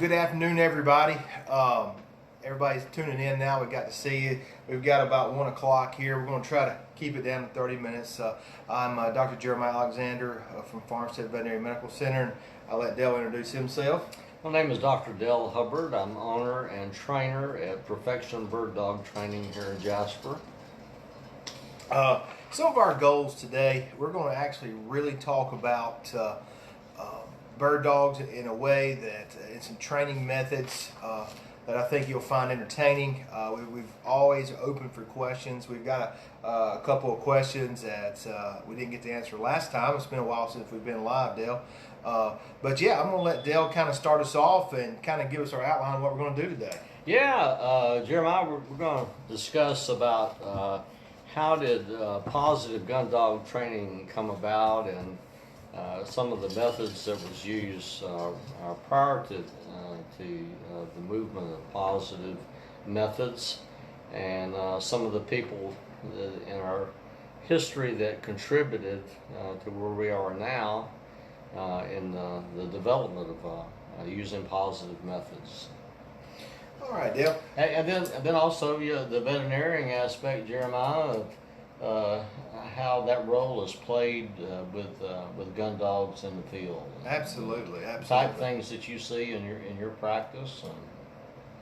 Good afternoon, everybody. Everybody's tuning in now. We got to see you. We've got about 1 o'clock here. We're going to try to keep it down to 30 minutes. I'm Dr. Jeremiah Alexander from Farmstead Veterinary Medical Center. And I'll let Dale introduce himself. My name is Dr. Hubbard. I'm owner and trainer at Perfection Bird Dog Training here in Jasper. Some of our goals today, we're going to actually really talk about bird dogs in a way that in some training methods that I think you'll find entertaining. We've always open for questions. We've got a couple of questions that we didn't get to answer last time. It's been a while since we've been live, Dale. But yeah, I'm going to let Dale kind of start us off and kind of give us our outline of what we're going to do today. Yeah, Jeremiah, we're going to discuss about how did positive gun dog training come about, and some of the methods that was used prior to the movement of positive methods, and some of the people in our history that contributed to where we are now in the development of using positive methods. All right, Dale. And then also the veterinarian aspect, Jeremiah, of how that role is played with gun dogs in the field. Absolutely, absolutely. Type things that you see in your practice. And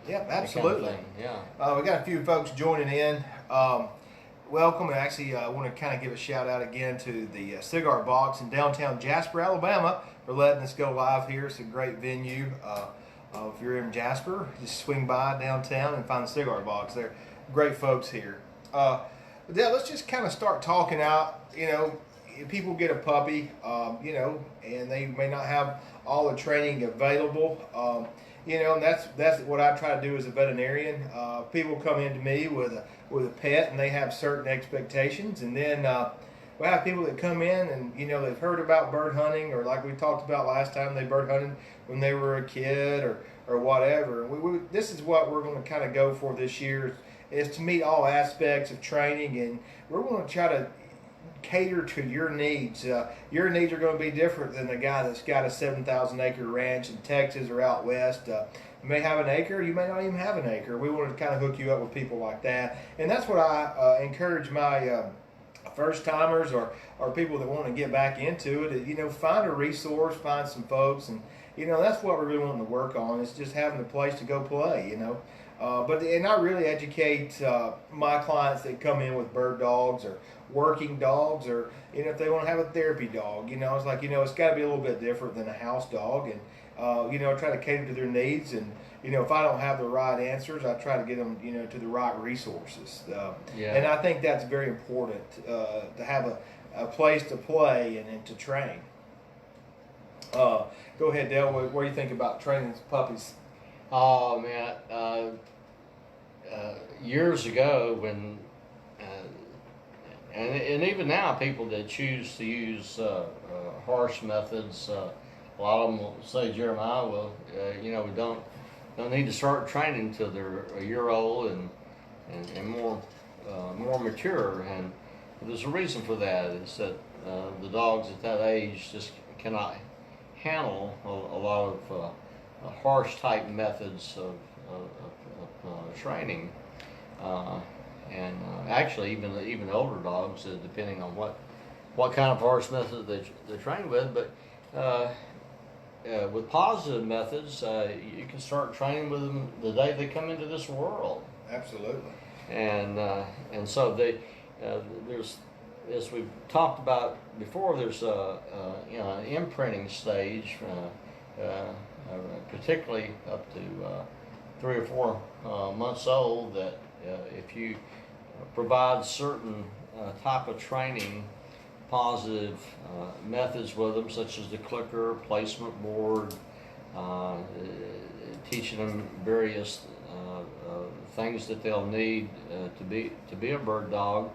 yep, absolutely. Kind of yeah. We got a few folks joining in. Welcome, and actually I want to kind of give a shout out again to the Cigar Box in downtown Jasper, Alabama, for letting us go live here. It's a great venue. If you're in Jasper, just swing by downtown and find the Cigar Box. They're great folks here. Dale, let's just kind of start talking out. People get a puppy, and they may not have all the training available. And that's what I try to do as a veterinarian. People come into me with a pet, and they have certain expectations, and then we have people that come in and they've heard about bird hunting, or like we talked about last time, they bird hunted when they were a kid or whatever. This is what we're going to kind of go for this year, is to meet all aspects of training, and we're going to try to cater to your needs. Your needs are going to be different than the guy that's got a 7,000 acre ranch in Texas or out west. You may have an acre, you may not even have an acre. We want to kind of hook you up with people like that, and that's what I encourage my first timers or people that want to get back into it. Find a resource, find some folks, and that's what we're really wanting to work on, is just having a place to go play. And I really educate my clients that come in with bird dogs or working dogs, or if they want to have a therapy dog. It's like it's got to be a little bit different than a house dog, and try to cater to their needs. And if I don't have the right answers, I try to get them to the right resources. And I think that's very important, to have a place to play and to train. Go ahead, Dale. What do you think about training puppies? Oh man, years ago when, and even now, people that choose to use harsh methods, a lot of them will say, Jeremiah, well, we don't need to start training until they're a year old and more mature. And there's a reason for that. Is that the dogs at that age just cannot handle a lot of harsh type methods of training, and actually even older dogs, depending on what kind of harsh method they train with. But with positive methods, you can start training with them the day they come into this world. Absolutely. And so there's, as we've talked about before, there's an imprinting stage, particularly up to 3 or 4 months old, that if you provide certain type of training, positive methods with them, such as the clicker, placement board, teaching them various things that they'll need to be a bird dog,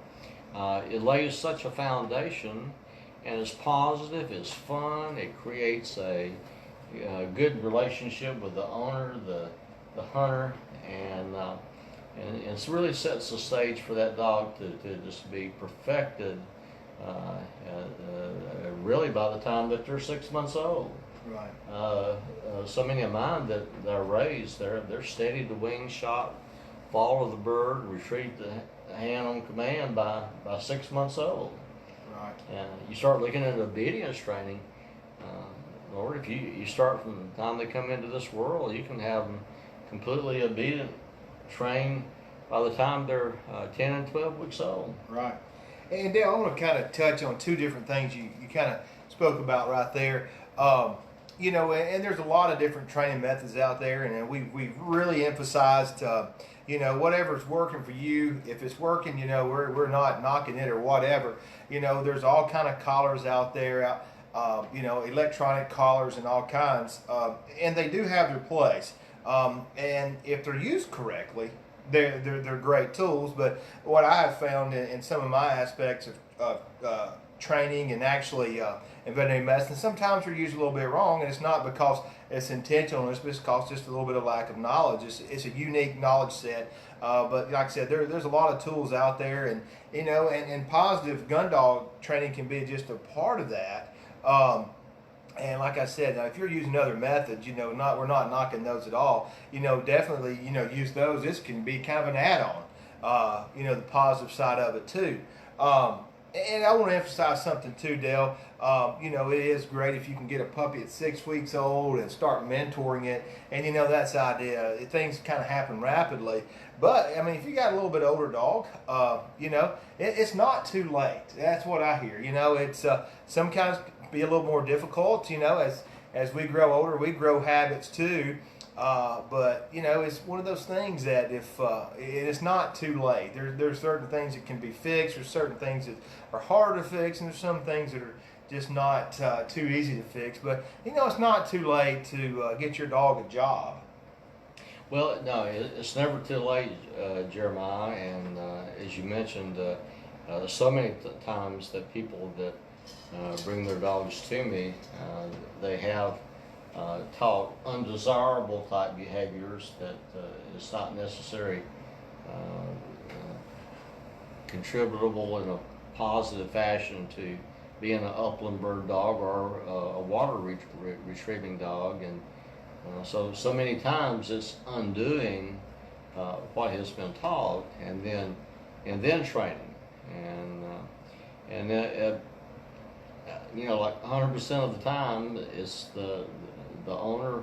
it lays such a foundation, and it's positive, it's fun, it creates a good relationship with the owner, the hunter, and it really sets the stage for that dog to just be perfected really by the time that they're 6 months old. Right. So many of mine that are raised, they're steady to wing shot, follow the bird, retrieve the hand on command by 6 months old. Right. And you start looking at obedience training. Lord, if you start from the time they come into this world, you can have them completely obedient, trained by the time they're 10 and 12 weeks old. Right. And Dale, I want to kind of touch on two different things you kind of spoke about right there. You know, and there's a lot of different training methods out there, and we've really emphasized, you know, whatever's working for you. If it's working, you know, we're not knocking it or whatever. You know, there's all kind of collars out there, you know, electronic collars and all kinds, and they do have their place. And if they're used correctly, they're great tools. But what I have found in some of my aspects of training and actually in veterinary medicine, sometimes they're used a little bit wrong, and it's not because it's intentional. It's because just a little bit of lack of knowledge. It's a unique knowledge set. But like I said, there's a lot of tools out there, and you know, and positive gun dog training can be just a part of that. And like I said, now if you're using other methods, you know, we're not knocking those at all. You know, definitely, you know, use those. This can be kind of an add-on. You know, the positive side of it too. And I want to emphasize something too, Dale. You know, it is great if you can get a puppy at 6 weeks old and start mentoring it. And you know, that's the idea. Things kind of happen rapidly. But I mean, if you got a little bit older dog, you know, it's not too late. That's what I hear. You know, it's sometimes be a little more difficult. You know, as we grow older, we grow habits too. But you know, it's one of those things that if it's not too late, there's certain things that can be fixed. There's certain things that are hard to fix, and there's some things that are just not too easy to fix. But you know, it's not too late to get your dog a job. Well, no, it's never too late, Jeremiah. And as you mentioned, so many times that people that bring their dogs to me, they have taught undesirable type behaviors that is not necessarily contributable in a positive fashion to being an upland bird dog or a water retrieving dog. And so many times it's undoing what has been taught, and then training, and you know, like 100% of the time, it's the owner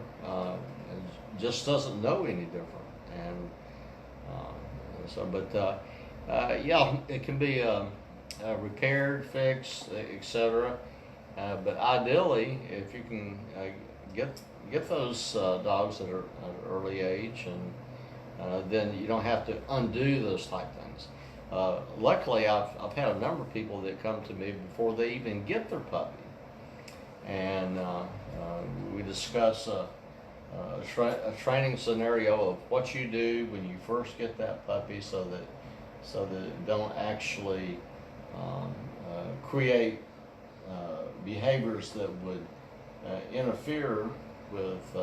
just doesn't know any different, and so. But yeah, it can be repaired, fixed, etc. But ideally, if you can get those dogs at an early age, and then you don't have to undo those type things. Luckily, I've had a number of people that come to me before they even get their puppy, and we discuss a training scenario of what you do when you first get that puppy, so that it don't actually create behaviors that would interfere with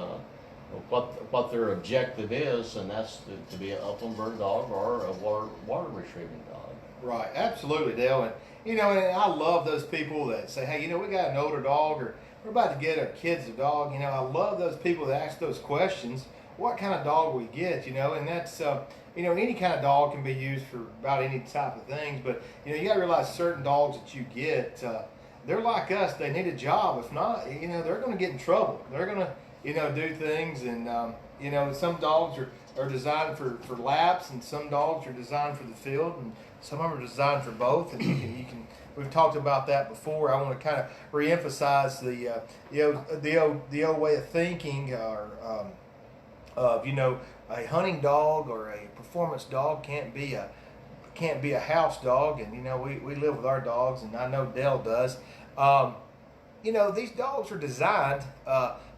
what their objective is, and that's to be an upland bird dog or a water retrieving dog. Right, absolutely, Dale. And you know, and I love those people that say, hey, you know, we got an older dog, or we're about to get our kids a dog. You know, I love those people that ask those questions. What kind of dog we get? You know, and that's you know, any kind of dog can be used for about any type of things. But you know, you got to realize certain dogs that you get, they're like us. They need a job. If not, you know, they're going to get in trouble. They're going to, you know, do things, and you know, some dogs are designed for laps, and some dogs are designed for the field, and some of them are designed for both. And you can we've talked about that before. I want to kind of reemphasize the old way of thinking, or of, you know, a hunting dog or a performance dog can't be a house dog. And you know, we live with our dogs, and I know Dale does. You know, these dogs are designed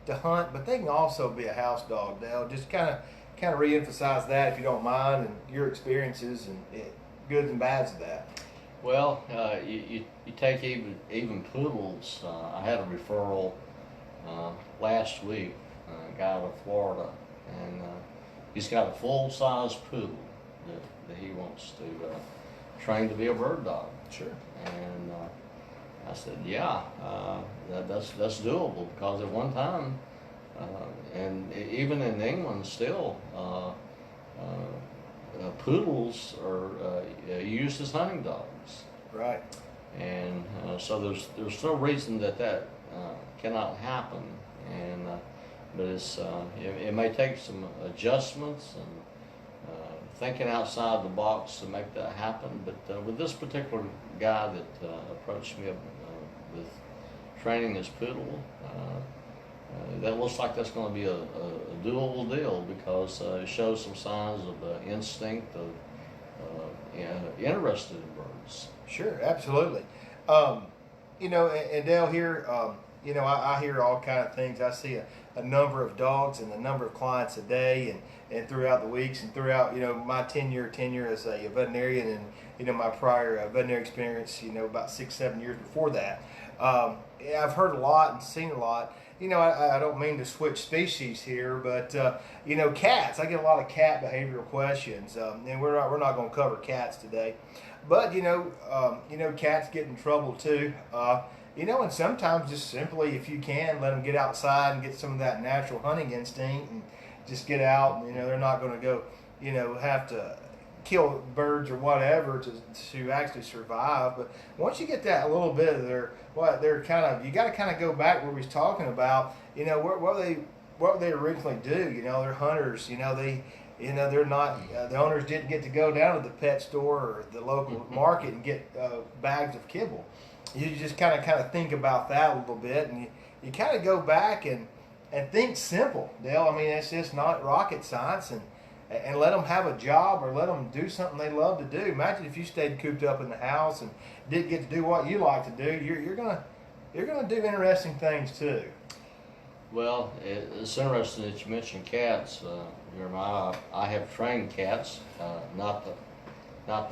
to hunt, but they can also be a house dog, Dale. Just kind of reemphasize that, if you don't mind, and your experiences and goods and bads of that. Well, you take even poodles. I had a referral last week, a guy out of Florida, and he's got a full-size poodle that he wants to train to be a bird dog. Sure. And I said, yeah, that's doable, because at one time, and even in England still, poodles are used as hunting dogs. Right. And so there's no reason that cannot happen. And but it may take some adjustments and thinking outside the box to make that happen. But with this particular guy that approached me with training his poodle, that looks like that's going to be a doable deal, because it shows some signs of instinct of interested in birds. Sure, absolutely. And Dale here, I hear all kind of things. I see a number of dogs and a number of clients a day, and throughout the weeks and throughout, my tenure as a veterinarian, and, my prior veterinary experience, about 6-7 years before that. I've heard a lot and seen a lot. I don't mean to switch species here, but cats. I get a lot of cat behavioral questions, and we're not going to cover cats today. But cats get in trouble too. And sometimes just simply, if you can, let them get outside and get some of that natural hunting instinct, and just get out. And they're not going to go, have to kill birds or whatever to actually survive. But once you get that a little bit of they're kind of, you got to kind of go back where we was talking about, what they originally do. They're hunters. They're not, the owners didn't get to go down to the pet store or the local market and get bags of kibble. You just kind of think about that a little bit, and you kind of go back and think simple, Dale. I mean, it's just not rocket science, and let them have a job, or let them do something they love to do. Imagine if you stayed cooped up in the house and didn't get to do what you like to do. You're gonna do interesting things too. Well, it's interesting that you mentioned cats. Jeremiah, I have trained cats, not to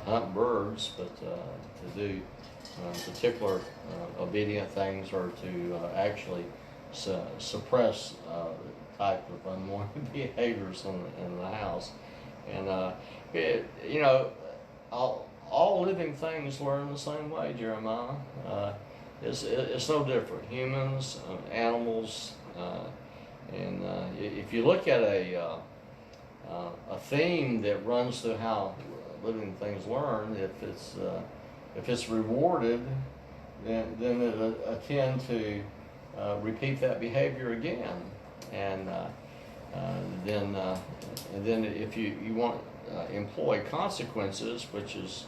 hunt birds, but to do particular obedient things, or to actually suppress type of unwanted behaviors in the house. And all living things learn the same way, Jeremiah. It's no different. Humans, animals, and if you look at a theme that runs through how living things learn, if it's rewarded, then it tend to repeat that behavior again. And then if you want employ consequences, which is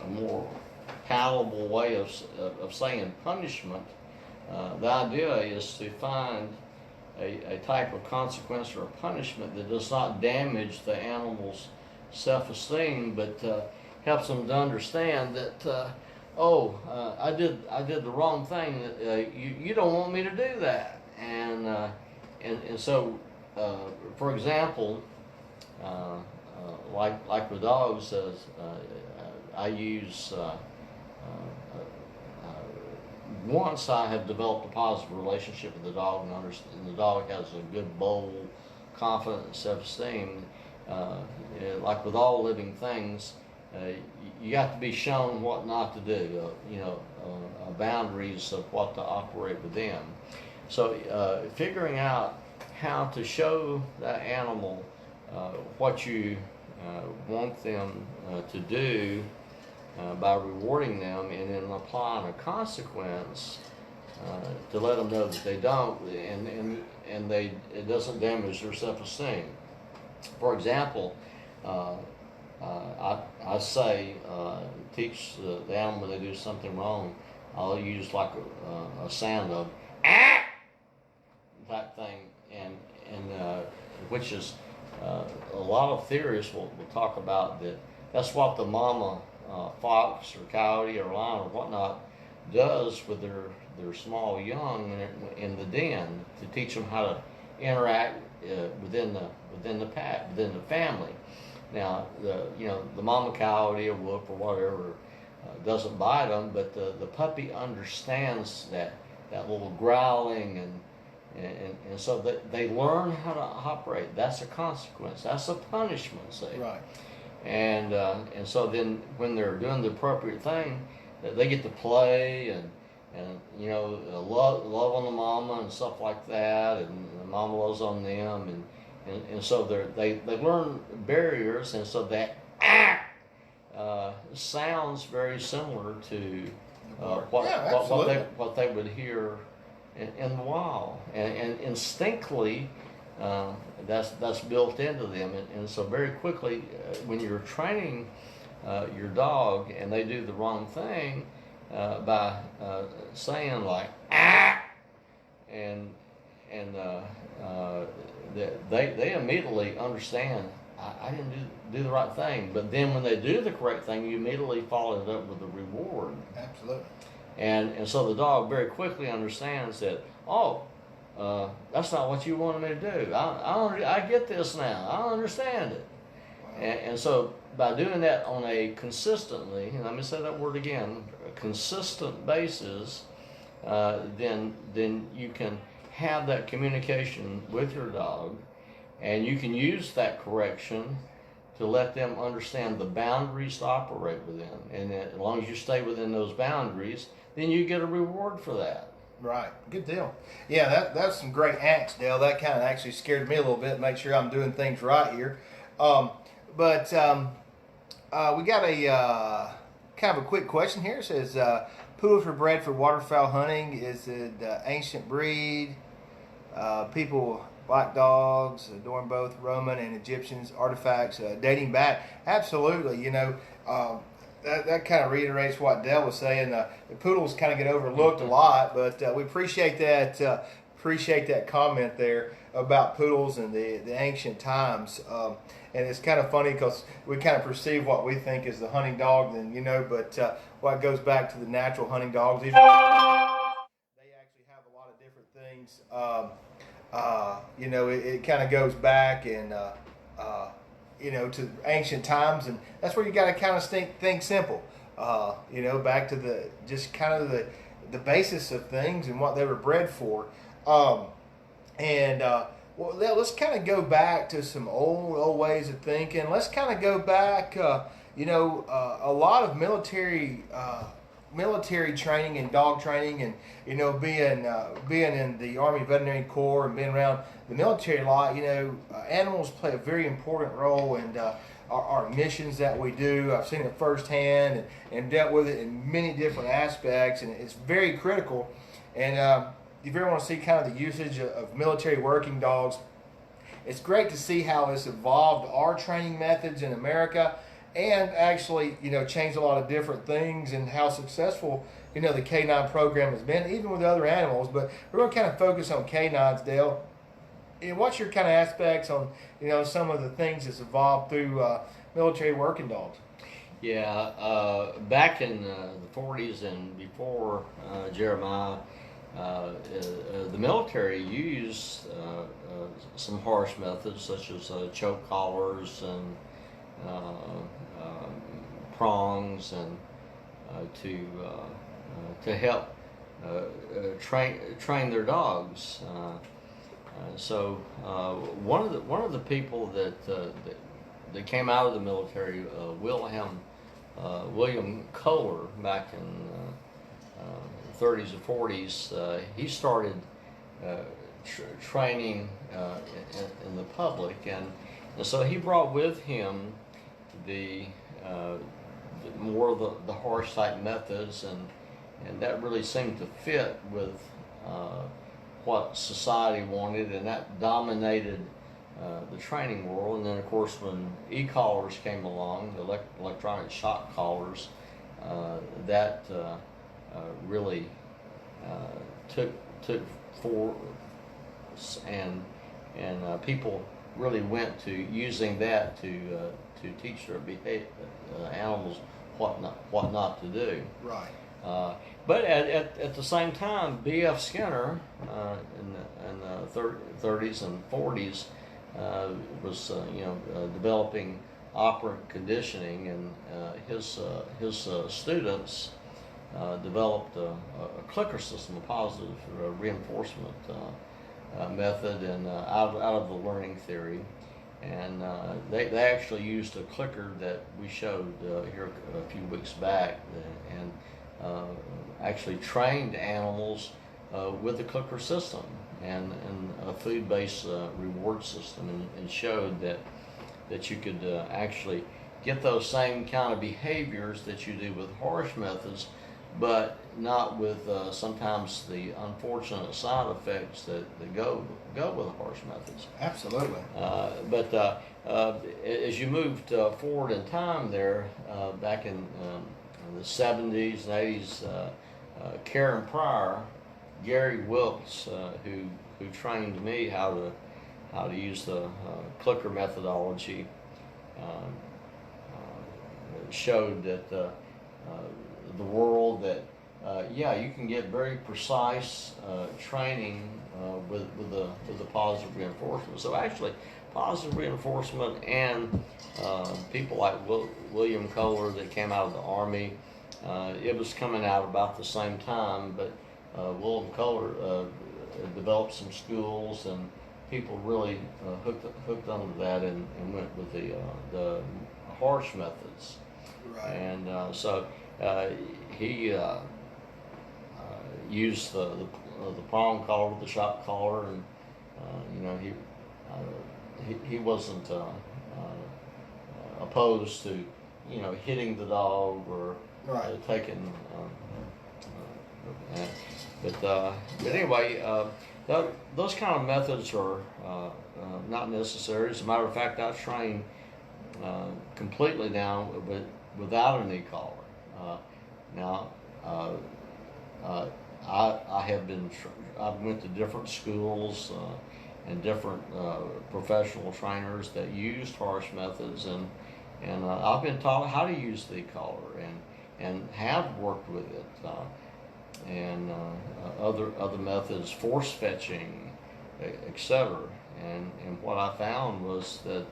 a more palatable way of saying punishment, the idea is to find a type of consequence or a punishment that does not damage the animal's self-esteem, but helps them to understand that I did the wrong thing. You don't want me to do that, and so for example, like with dogs, I use. Once I have developed a positive relationship with the dog, and the dog has a good, bold, confident self-esteem, like with all living things, you got to be shown what not to do, boundaries of what to operate within. So figuring out how to show that animal what you want them to do, by rewarding them, and then applying a consequence to let them know that they don't, and it doesn't damage their self-esteem. For example, I say teach the animal when they do something wrong. I'll use like a sound of type thing, and which is a lot of theorists will talk about that. That's what the mama fox or coyote or lion or whatnot does with their small young in the den, to teach them how to interact within the pack, within the family. Now the mama coyote or whoop or whatever doesn't bite them, but the puppy understands that little growling, and so that they learn how to operate. That's a consequence. That's a punishment, say. Right. And so then when they're doing the appropriate thing, they get to play and you know, love on the mama and stuff like that, and the mama loves on them, and so they learn barriers, and so that sounds very similar to what they would hear in the wild, and instinctively that's built into them, and so very quickly when you're training your dog and they do the wrong thing by saying like and they immediately understand I didn't do the right thing, but then when they do the correct thing, you immediately follow it up with a reward. Absolutely. And so the dog very quickly understands that, that's not what you wanted me to do. I get this now. I understand it. Wow. And so by doing that on a consistently, and let me say that word again, a consistent basis, then you can have that communication with your dog, and you can use that correction to let them understand the boundaries to operate within. And as long as you stay within those boundaries, then you get a reward for that. Right. Good deal. Yeah, that's some great acts, Dale. That kind of actually scared me a little bit, make sure I'm doing things right here. But we got a kind of a quick question here. It says, poodles were bred for waterfowl hunting. Is it ancient breed? People like dogs, adorn both Roman and Egyptians artifacts dating back. Absolutely. You know, that kind of reiterates what Dale was saying. The poodles kind of get overlooked a lot, but we appreciate that comment there about poodles and the ancient times. And it's kind of funny because we kind of perceive what we think is the hunting dog, and but what goes back to the natural hunting dogs, even they actually have a lot of different things. It kind of goes back and to ancient times, and that's where you got to kind of think simple. Back to the basis of things and what they were bred for. Let's kind of go back to some old ways of thinking. Let's kind of go back. A lot of military training and dog training, and being in the Army Veterinarian Corps and being around the military a lot, animals play a very important role in our missions that we do. I've seen it firsthand and dealt with it in many different aspects, and it's very critical. And if you ever want to see kind of the usage of military working dogs, it's great to see how it's evolved our training methods in America, and actually, changed a lot of different things, and how successful, the K9 program has been, even with other animals. But we're going to kind of focus on K9s, Dale. And what's your kind of aspects on, some of the things that's evolved through military working dogs? Yeah, back in the 40s and before Jeremiah, the military used some harsh methods such as choke collars and prongs, and to help train their dogs. So one of the people that came out of the military, William Kohler, back in 30s and 40s, he started training in the public, and so he brought with him the more of the harsh type methods, and that really seemed to fit with what society wanted, and that dominated the training world. And then of course when e-collars came along, the electronic shock collars, that really took force, and people really went to using that to teach their animals what not to do. Right. But at the same time, B.F. Skinner in the 30s and 40s was developing operant conditioning, and his students developed a clicker system, a positive reinforcement method, and out of the learning theory. And they actually used a clicker that we showed here a few weeks back, and actually trained animals with the clicker system and a food-based reward system, and showed that you could actually get those same kind of behaviors that you do with harsh methods, but not with sometimes the unfortunate side effects that go with harsh methods. Absolutely. But as you moved forward in time there, back in the 70s and 80s, Karen Pryor, Gary Wilkes, who trained me how to use the clicker methodology, showed that the world that yeah, you can get very precise training with the positive reinforcement. So actually, positive reinforcement and people like William Kohler that came out of the Army, it was coming out about the same time, but William Kohler developed some schools, and people really hooked onto that and went with the harsh methods. Right. And so he used the prong collar, the shock collar, and you know, he wasn't opposed to, you know, hitting the dog or Right. taking. But anyway, those kind of methods are not necessary. As a matter of fact, I train completely now without an e-collar. Now, I have been. I went to different schools and different professional trainers that used harsh methods, and I've been taught how to use the e-collar and have worked with it. And other methods, force fetching, etc. And what I found was that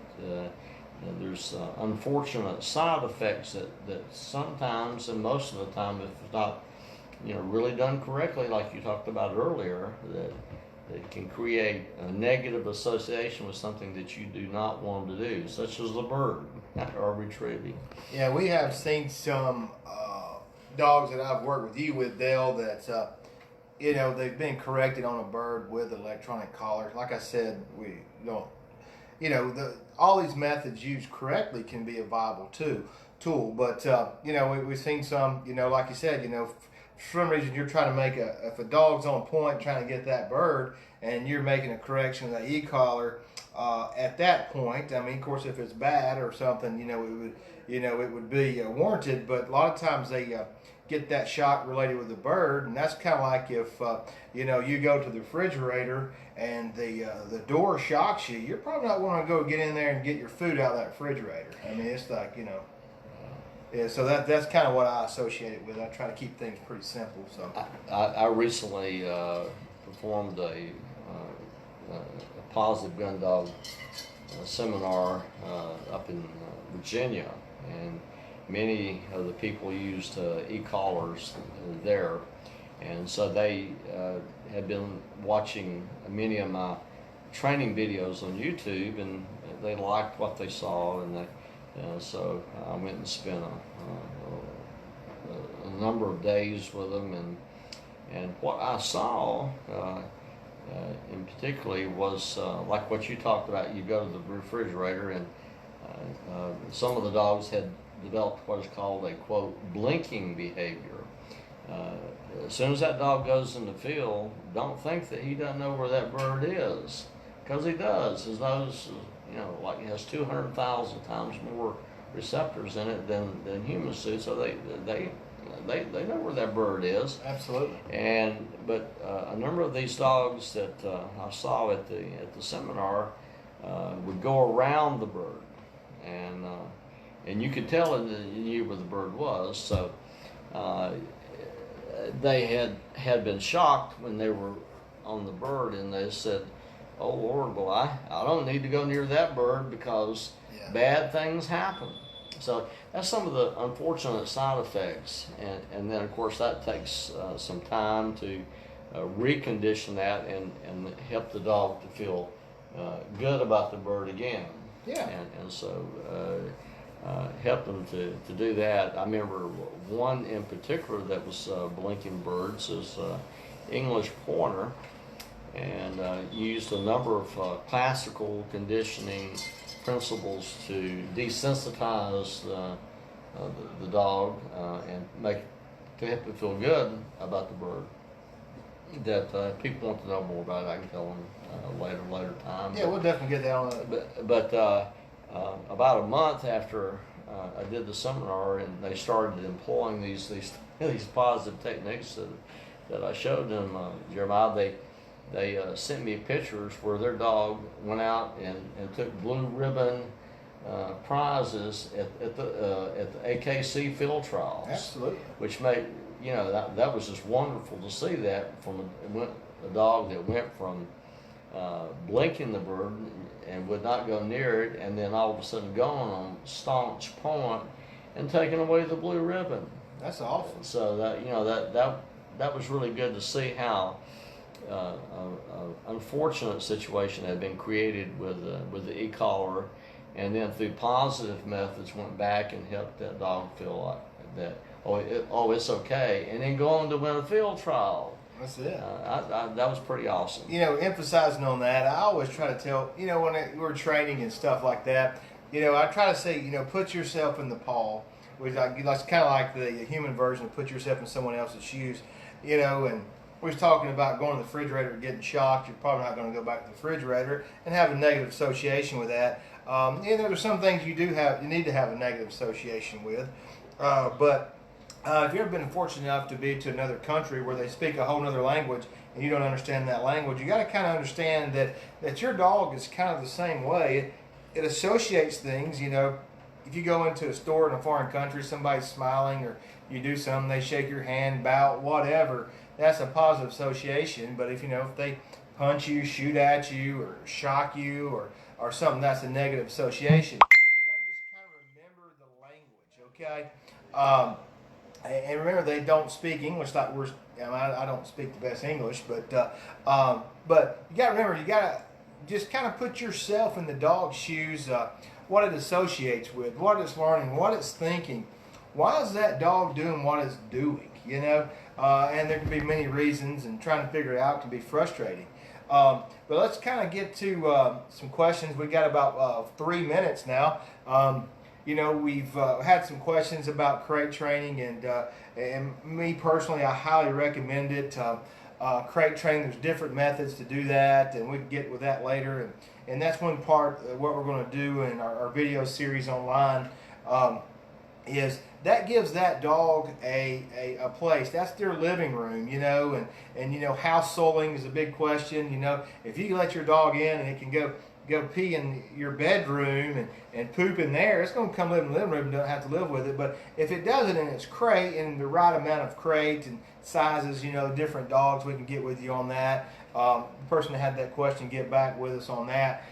there's unfortunate side effects that sometimes, and most of the time, if it's not, you know, really done correctly, like you talked about earlier, that it can create a negative association with something that you do not want to do, such as a bird or retrieving. Yeah, we have seen some dogs that I've worked with you with, Dale, that you know, they've been corrected on a bird with electronic collars. Like I said, we don't, you know, all these methods used correctly can be a viable tool. But you know, we've seen some, you know, like you said, you know, for some reason you're trying to make if a dog's on point trying to get that bird, and you're making a correction with that e-collar at that point. I mean, of course, if it's bad or something, it would be warranted. But a lot of times they get that shock related with the bird, and that's kind of like if you know, you go to the refrigerator and the door shocks you, you're probably not want to go get in there and get your food out of that refrigerator. I mean, it's like, you know, yeah. So that's kind of what I associate it with. I try to keep things pretty simple. So I recently performed a positive gun dog seminar up in Virginia, and many of the people used e-collars there, and so they had been watching many of my training videos on YouTube, and they liked what they saw, and so I went and spent a number of days with them, and what I saw in particularly was like what you talked about. You go to the refrigerator, and some of the dogs had developed what is called a, quote, blinking behavior. As soon as that dog goes in the field, don't think that he doesn't know where that bird is, because he does. His nose, you know, like, has 200,000 times more receptors in it than humans do, so they know where that bird is. absolutely. But a number of these dogs that I saw at the seminar would go around the bird, and you could tell you knew where the bird was. So they had been shocked when they were on the bird, and they said, "Oh Lord, well I don't need to go near that bird because bad things happen." So that's some of the unfortunate side effects, and then of course that takes some time to recondition that and help the dog to feel good about the bird again. Yeah. And so help them to do that. I remember one in particular that was blinking birds is English Pointer, and used a number of classical conditioning principles to desensitize the dog and to help it feel good about the bird. That people want to know more about it, I can tell them later time. Yeah, we'll definitely get that on. But about a month after I did the seminar, and they started employing these positive techniques that I showed them, Jeremiah, they sent me pictures where their dog went out and took blue ribbon prizes at the AKC field trials. Absolutely. Which made, that was just wonderful to see that from a dog that went from blinking the bird and would not go near it, and then all of a sudden going on staunch point and taking away the blue ribbon. That's awesome. So that was really good to see how an unfortunate situation had been created with the e-collar, and then through positive methods went back and helped that dog feel like that. It's okay, and then go on to win a field trial. That's it. That was pretty awesome. Emphasizing on that, I always try to tell, when we're training and stuff like that, I try to say, put yourself in the paw, which that's kind of like the human version of put yourself in someone else's shoes, and we was talking about going to the refrigerator and getting shocked. You're probably not going to go back to the refrigerator and have a negative association with that. There's some things you need to have a negative association with, but if you've ever been fortunate enough to be to another country where they speak a whole other language and you don't understand that language, you got to kind of understand that your dog is kind of the same way. It associates things. If you go into a store in a foreign country, somebody's smiling, or you do something, they shake your hand, bow, whatever, that's a positive association. But if they punch you, shoot at you, or shock you, or something, that's a negative association. You got to just kind of remember the language, okay? And remember, they don't speak English like we're. I don't speak the best English, but you got to remember, you got to just kind of put yourself in the dog's shoes. What it associates with, what it's learning, what it's thinking. Why is that dog doing what it's doing? And there can be many reasons, and trying to figure it out can be frustrating. But let's kind of get to some questions. We've got about 3 minutes now. We've had some questions about crate training, and me personally, I highly recommend it. Crate training, there's different methods to do that, and we can get with that later. And that's one part of what we're going to do in our video series online, is that gives that dog a place. That's their living room, and house soling is a big question. If you let your dog in and it can go pee in your bedroom and poop in there, it's going to come live in the living room and don't have to live with it. But if it does it in its crate, and the right amount of crate and sizes, different dogs, we can get with you on that. The person that had that question, get back with us on that.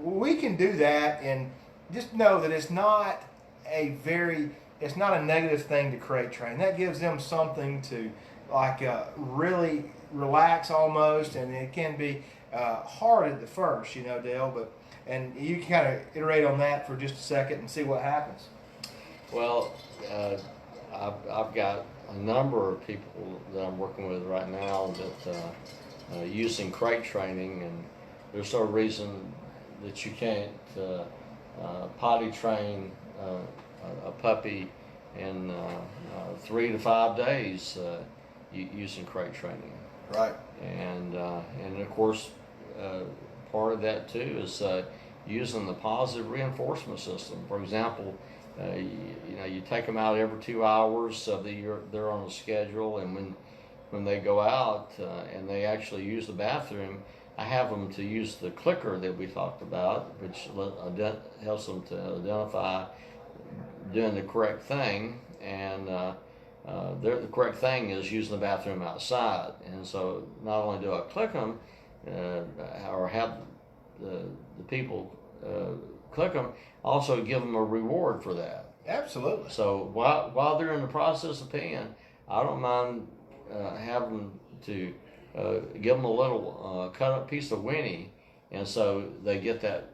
We can do that, and just know that it's not a negative thing to crate train. That gives them something to really relax almost, and it can be hard at the first, Dale, and you can kind of iterate on that for just a second and see what happens. Well, I've got a number of people that I'm working with right now that using crate training, and there's no reason that you can't potty train a puppy in 3 to 5 days using crate training. Right. And of course, part of that too is using the positive reinforcement system. For example, you take them out every 2 hours, so that they're on a schedule, and when they go out and they actually use the bathroom, I have them to use the clicker that we talked about, which helps them to identify doing the correct thing, and the correct thing is using the bathroom outside. And so not only do I click them or have the people click them, also give them a reward for that. Absolutely. So while they're in the process of peeing, I don't mind having to give them a little cut up piece of Winnie, and so they get that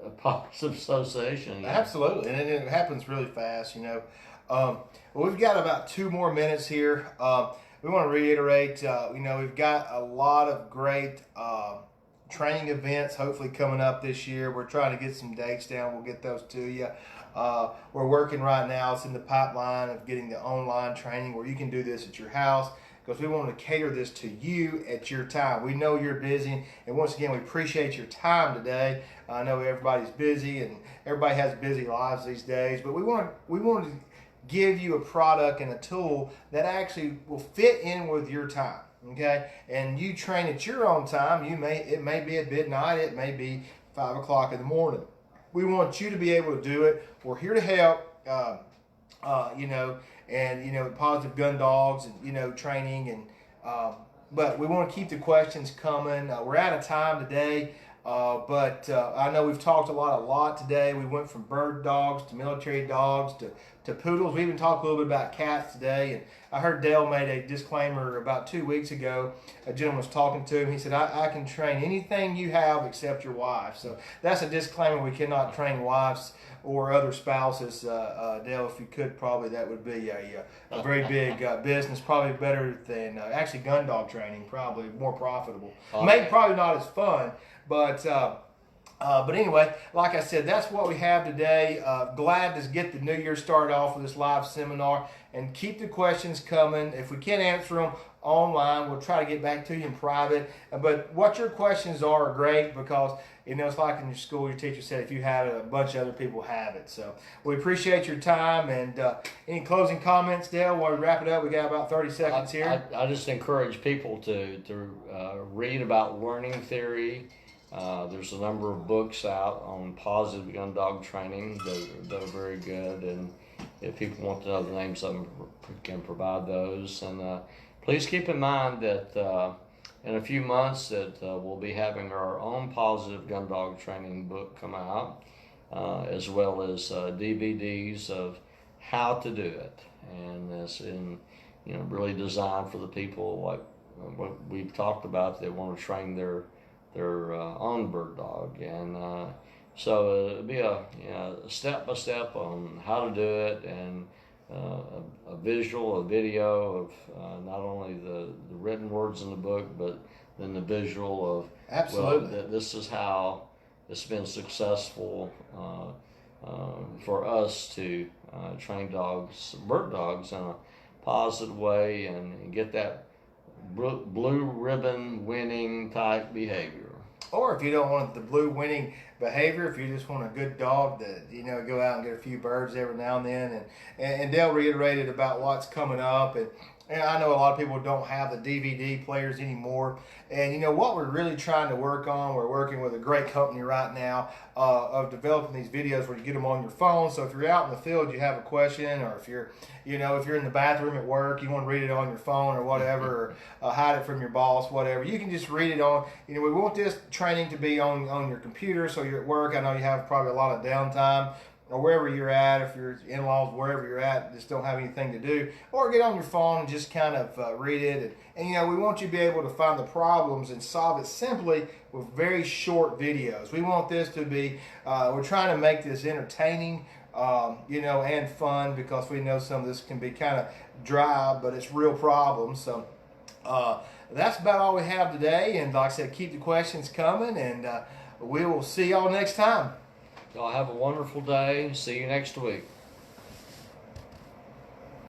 a positive association. Yeah. Absolutely, and it happens really fast, you know. Well, we've got about 2 more minutes here. We want to reiterate, you know, we've got a lot of great training events hopefully coming up this year. We're trying to get some dates down. We'll get those to you. We're working right now. It's in the pipeline of getting the online training where you can do this at your house, because we want to cater this to you at your time. We know you're busy, and once again, we appreciate your time today. I know everybody's busy, and everybody has busy lives these days, but we want to give you a product and a tool that actually will fit in with your time. Okay, and you train at your own time. It may be at midnight, it may be 5 o'clock in the morning. We want you to be able to do it. We're here to help. You know, and you know, positive gun dogs, and you know, training, and but we want to keep the questions coming. We're out of time today. But I know we've talked a lot today. We went from bird dogs to military dogs to poodles. We even talked a little bit about cats today. And I heard Dale made a disclaimer about 2 weeks ago. A gentleman was talking to him. He said, I can train anything you have except your wife. So that's a disclaimer. We cannot train wives or other spouses. Dale, if you could, probably that would be a very big business. Probably better than actually gun dog training. Probably more profitable. Maybe probably not as fun. But anyway, like I said, that's what we have today. Glad to get the new year started off with this live seminar, and keep the questions coming. If we can't answer them online, we'll try to get back to you in private. But what your questions are great, because you know, it's like in your school, your teacher said, if you have it, a bunch of other people have it. So we appreciate your time. And any closing comments, Dale, while we wrap it up? We got about 30 seconds here. I just encourage people to read about learning theory. There's a number of books out on positive gun dog training that are very good, and if people want to know the names of them, we can provide those. And please keep in mind that in a few months that we'll be having our own positive gun dog training book come out, as well as DVDs of how to do it, and it's really designed for the people like what we've talked about. They want to train their own bird dog, and so it'll be a step by step on how to do it, and a video of not only the written words in the book, but then the visual of absolutely, well, this is how it's been successful for us to train bird dogs in a positive way, and get that blue ribbon winning type behavior. Or if you don't want the blue winning behavior, if you just want a good dog that, you know, go out and get a few birds every now and then. And Dale reiterated about what's coming up. And I know a lot of people don't have the DVD players anymore. And you know what we're really trying to work on? We're working with a great company right now of developing these videos where you get them on your phone. So if you're out in the field, you have a question, or if you're in the bathroom at work, you want to read it on your phone or whatever, or hide it from your boss, whatever. You can just read it on. You know, we want this training to be on your computer, so you're at work. I know you have probably a lot of downtime, or wherever you're at, if you're in-laws, wherever you're at, just don't have anything to do, or get on your phone and just kind of read it. And you know, we want you to be able to find the problems and solve it simply with very short videos. We want this to be, we're trying to make this entertaining, you know, and fun, because we know some of this can be kind of dry, but it's real problems. So that's about all we have today. And like I said, keep the questions coming, and we will see y'all next time. Y'all have a wonderful day. See you next week.